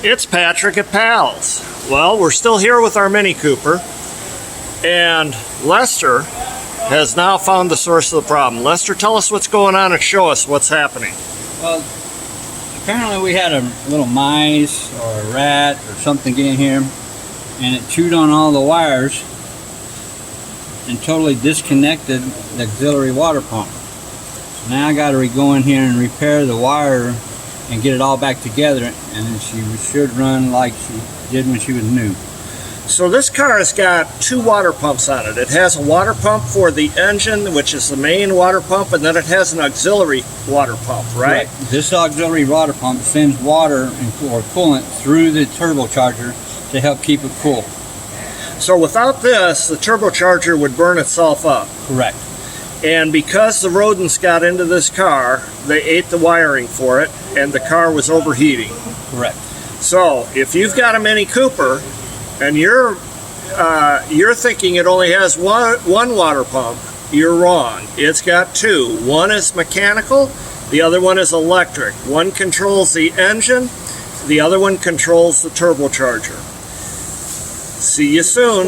It's Patrick at Pals. Well, we're still here with our Mini Cooper, and Lester has now found the source of the problem. Lester, tell us what's going on and show us what's happening. Well, apparently we had a little mice or a rat or something get in here, and it chewed on all the wires and totally disconnected the auxiliary water pump. So now I got to go in here and repair the wire and get it all back together, and then she should run like she did when she was new. So this car has got two water pumps on it. It has a water pump for the engine, which is the main water pump, and then it has an auxiliary water pump, right? This auxiliary water pump sends water or coolant through the turbocharger to help keep it cool. So without this, the turbocharger would burn itself up. Correct. And because the rodents got into this car, they ate the wiring for it, and the car was overheating. Correct. So if you've got a Mini Cooper and you're thinking it only has one water pump, you're wrong. It's got two. One is mechanical, the other one is electric. One controls the engine, the other one controls the turbocharger. See you soon.